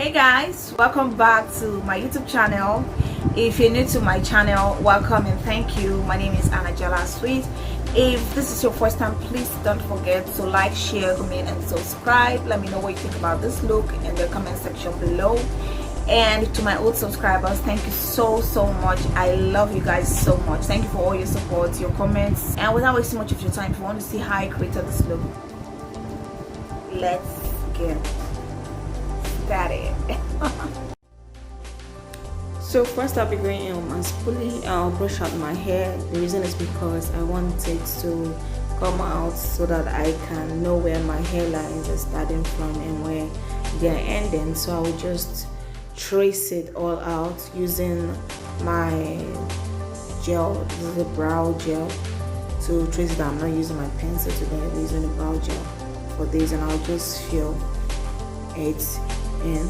Hey guys, welcome back to my YouTube channel. If you're new to my channel, welcome and thank you. My name is Anajala Sweet. If this is your first time, please don't forget to like, share, comment and subscribe. Let me know what you think about this look in the comment section below. And to my old subscribers, thank you so much. I love you guys so much. Thank you for all your support, your comments. And without wasting much of your time, if you want to see how I created this look, let's get started. So first I'll be going in with my spoolie. I'll brush out my hair. The reason is because I want it to come out so that I can know where my hairlines are starting from and where they're ending. So I'll just trace it all out using my gel. This is a brow gel to trace it. I'm not using my pencil today, I'm using a brow gel for this, and I'll just fill it in.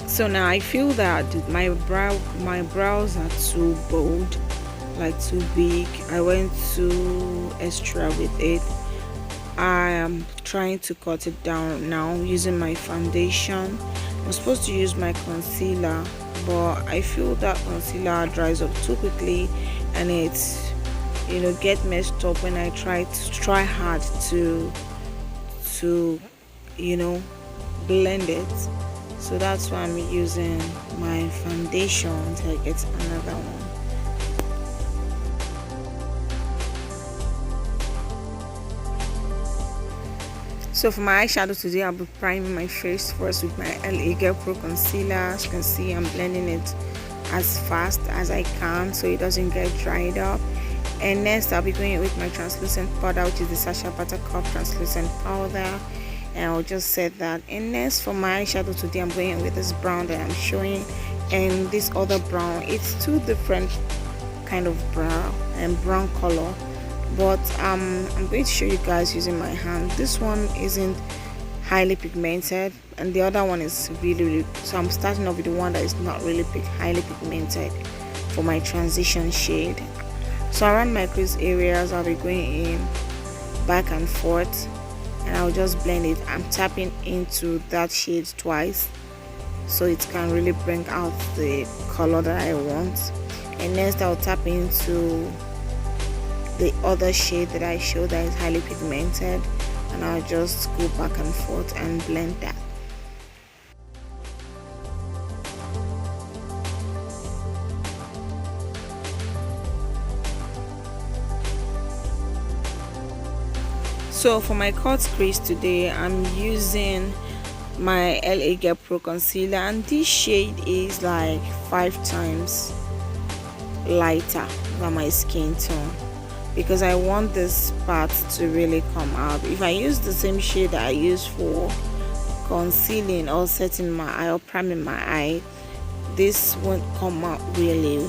So now I feel that my brows are too bold, like too big. I went too extra with it. I am trying to cut it down now using my foundation. I'm supposed to use my concealer, but I feel that concealer dries up too quickly and it's get messed up when I try hard to blend it. So that's why I'm using my foundation until I get another one. So for my eyeshadow today, I'll be priming my face first with my LA Girl Pro concealer. As you can see, I'm blending it as fast as I can so it doesn't get dried up. And next I'll be going with my translucent powder, which is the Sacha Buttercup translucent powder, and I'll just set that. And next for my eyeshadow today, I'm going with this brown that I'm showing and this other brown. It's two different kind of brown color, but I'm going to show you guys using my hand. This one isn't highly pigmented and the other one is really so I'm starting off with the one that is not really highly pigmented for my transition shade. So around my crease areas, I'll be going in back and forth and I'll just blend it. I'm tapping into that shade twice so it can really bring out the color that I want. And next I'll tap into the other shade that I showed that is highly pigmented and I'll just go back and forth and blend that. So for my cut crease today, I'm using my LA Girl Pro concealer, and this shade is like 5 times lighter than my skin tone because I want this part to really come out. If I use the same shade that I use for concealing or setting my eye or priming my eye, this won't come out really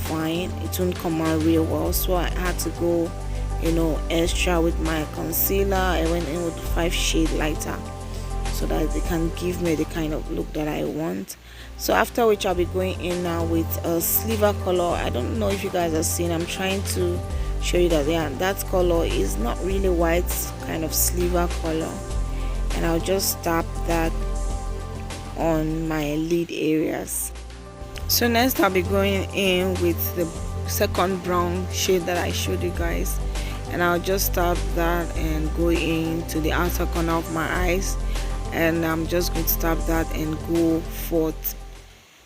fine. It won't come out real well, so I had to go extra with my concealer. I went in with 5 shade lighter so that they can give me the kind of look that I want. So after which I'll be going in now with a silver color. I don't know if you guys are seeing, I'm trying to show you that that color is not really white, kind of silver color, and I'll just tap that on my lid areas. So next I'll be going in with the second brown shade that I showed you guys, and I'll just tap that and go into the outer corner of my eyes, and I'm just going to tap that and go forth.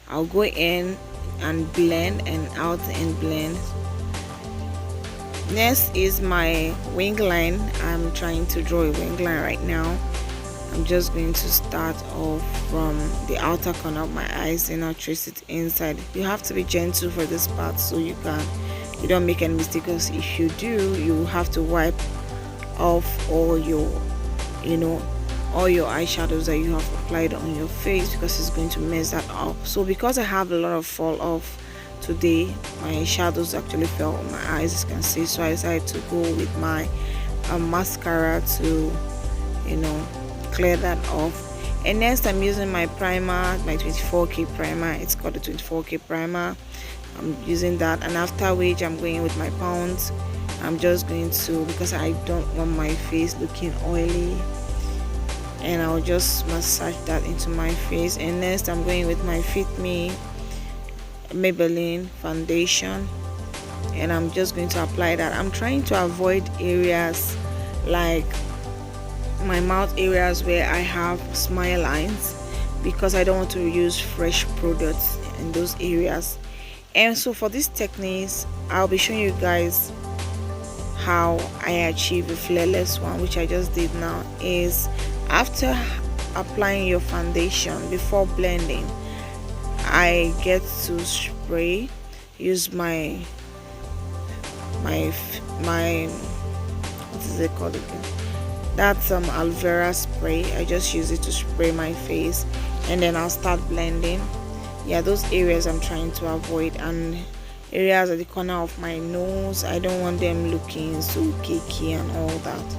I'll go in and blend and out and blend Next is my wing line. I'm trying to draw a wing line right now. I'm just going to start off from the outer corner of my eyes and I'll trace it inside. You have to be gentle for this part so you don't make any mistakes. If you do, you have to wipe off all your all your eyeshadows that you have applied on your face, because it's going to mess that up. So because I have a lot of fall off today, my shadows actually fell on my eyes, as you can see, so I decided to go with my mascara to clear that off. And next I'm using my primer, my 24K primer. It's called the 24K primer. I'm using that, and after which I'm going with my pounds. I'm just going to, because I don't want my face looking oily, and I'll just massage that into my face. And next I'm going with my Fit Me Maybelline foundation, and I'm just going to apply that. I'm trying to avoid areas like my mouth areas where I have smile lines, because I don't want to use fresh products in those areas. And so for these techniques, I'll be showing you guys how I achieve a flawless one, which I just did now. Is after applying your foundation, before blending, I get to spray, use my what is it called again? That's aloe vera spray. I just use it to spray my face, and then I'll start blending. Yeah, those areas I'm trying to avoid, and areas at the corner of my nose, I don't want them looking so cakey and all that.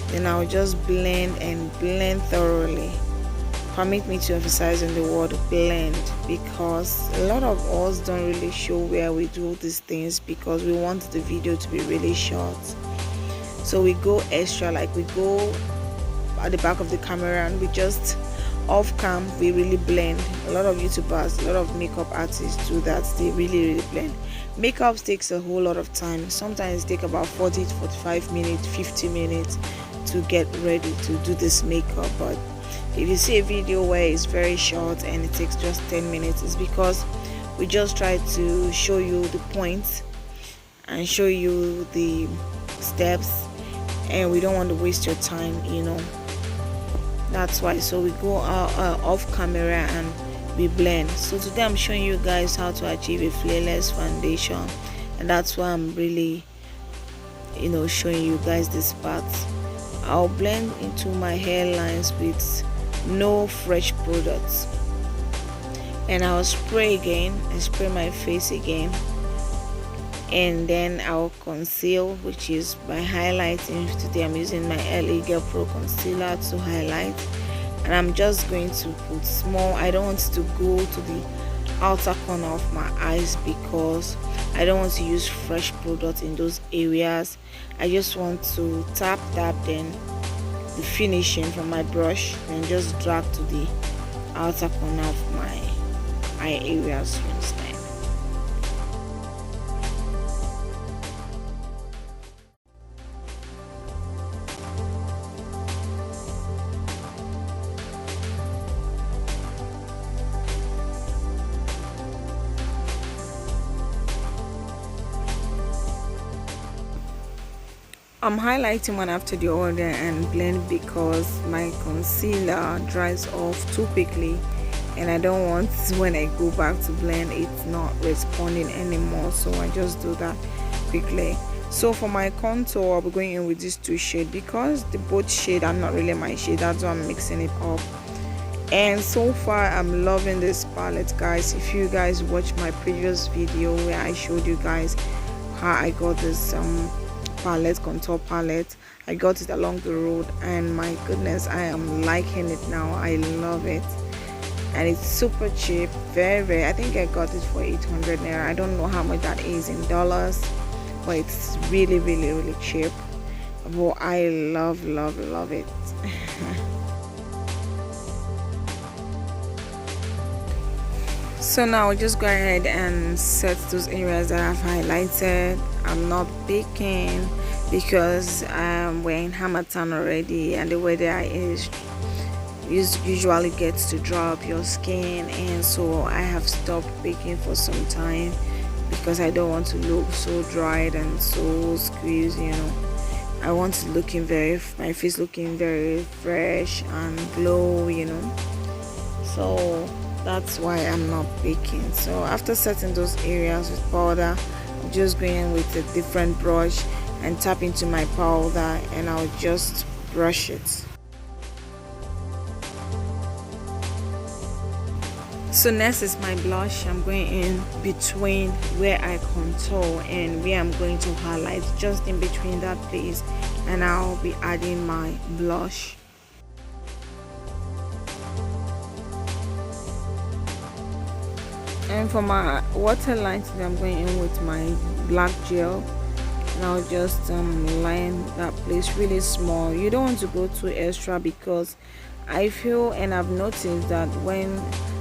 Then I'll just blend and blend thoroughly. Permit me to emphasize on the word blend, because a lot of us don't really show where we do these things, because we want the video to be really short. So we go extra, like we go at the back of the camera and we just off cam, we really blend. A lot of YouTubers, a lot of makeup artists do that. They really blend. Makeup takes a whole lot of time. Sometimes it takes about 40 to 45 minutes, 50 minutes to get ready to do this makeup. But if you see a video where it's very short and it takes just 10 minutes, it's because we just try to show you the points and show you the steps, and we don't want to waste your time, that's why. So we go off camera and we blend. So today I'm showing you guys how to achieve a flawless foundation, and that's why I'm really showing you guys this part. I'll blend into my hairlines with no fresh products, and I'll spray again and spray my face again, and then I'll conceal, which is by highlighting. Today I'm using my LA Girl Pro concealer to highlight, and I'm just going to put small. I don't want to go to the outer corner of my eyes, because I don't want to use fresh product in those areas. I just want to tap, then the finishing from my brush, and just drag to the outer corner of my eye areas, you understand. I'm highlighting one after the other and blend, because my concealer dries off too quickly, and I don't want, when I go back to blend, it's not responding anymore. So I just do that quickly. So for my contour, I'll be going in with these two shades, because the both shade are not really my shade. That's why I'm mixing it up. And so far I'm loving this palette, guys. If you guys watched my previous video where I showed you guys how I got this palette, contour palette, I got it along the road, and my goodness, I am liking it now. I love it, and it's super cheap, very. I think I got it for 800 naira. I don't know how much that is in dollars, but it's really cheap. But I love it. So now I'll just go ahead and set those areas that I've highlighted. I'm not baking, because we're in Hamatan already, and the weather is usually gets to dry up your skin, and so I have stopped baking for some time, because I don't want to look so dried and so squeezed, I want to my face looking very fresh and glow, so that's why I'm not baking. So after setting those areas with powder, I'm just going in with a different brush and tap into my powder, and I'll just brush it. So next is my blush. I'm going in between where I contour and where I'm going to highlight, just in between that place, and I'll be adding my blush. And for my waterline today, I'm going in with my black gel, and I'll just line that place really small. You don't want to go too extra, because I feel and I've noticed that when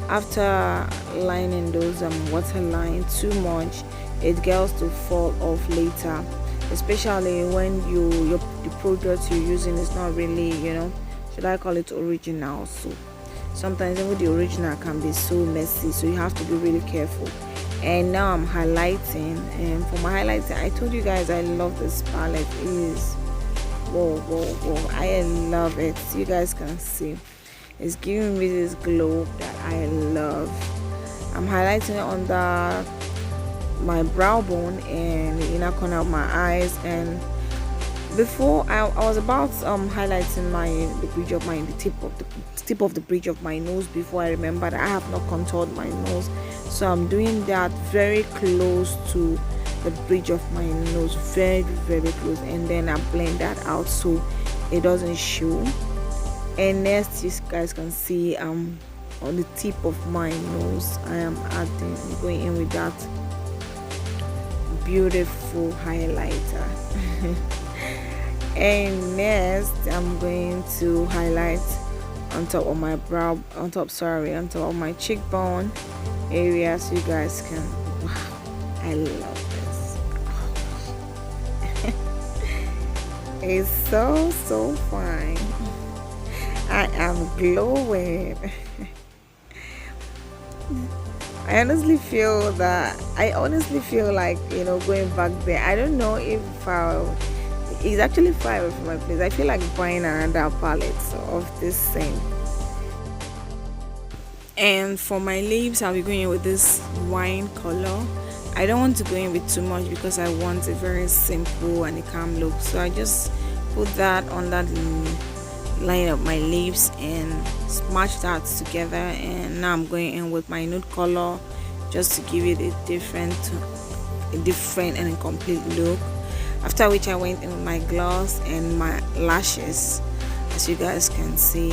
after lining those waterline too much, it gets to fall off later, especially when the product you're using is not really, should I call it original. So sometimes even the original can be so messy, so you have to be really careful. And now I'm highlighting, and for my highlighting, I told you guys I love this palette. It is whoa, I love it. You guys can see it's giving me this glow that I love. I'm highlighting it under my brow bone and the inner corner of my eyes. And before I was about highlighting the tip of the bridge of my nose, before I remembered I have not contoured my nose. So I'm doing that very close to the bridge of my nose, very close, and then I blend that out so it doesn't show. And next, you guys can see on the tip of my nose, I am going in with that beautiful highlighter. And next, I'm going to highlight on top of my on top of my cheekbone area, so you guys can, wow, I love this. It's so fine. I am glowing. I honestly feel like, going back there. I don't know if it's actually far away from my place. I feel like buying another palette of this same. And for my lips, I'll be going in with this wine color. I don't want to go in with too much because I want a very simple and a calm look. So I just put that on that line up my lips and smash that together. And now I'm going in with my nude color just to give it a different and a complete look. After which I went in with my gloss and my lashes, as you guys can see.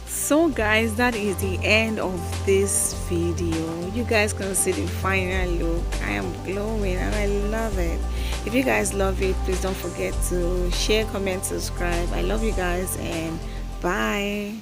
So guys, that is the end of this video. You guys can see the final look. I am glowing and I love it. If you guys love it, please don't forget to share, comment, subscribe. I love you guys, and bye.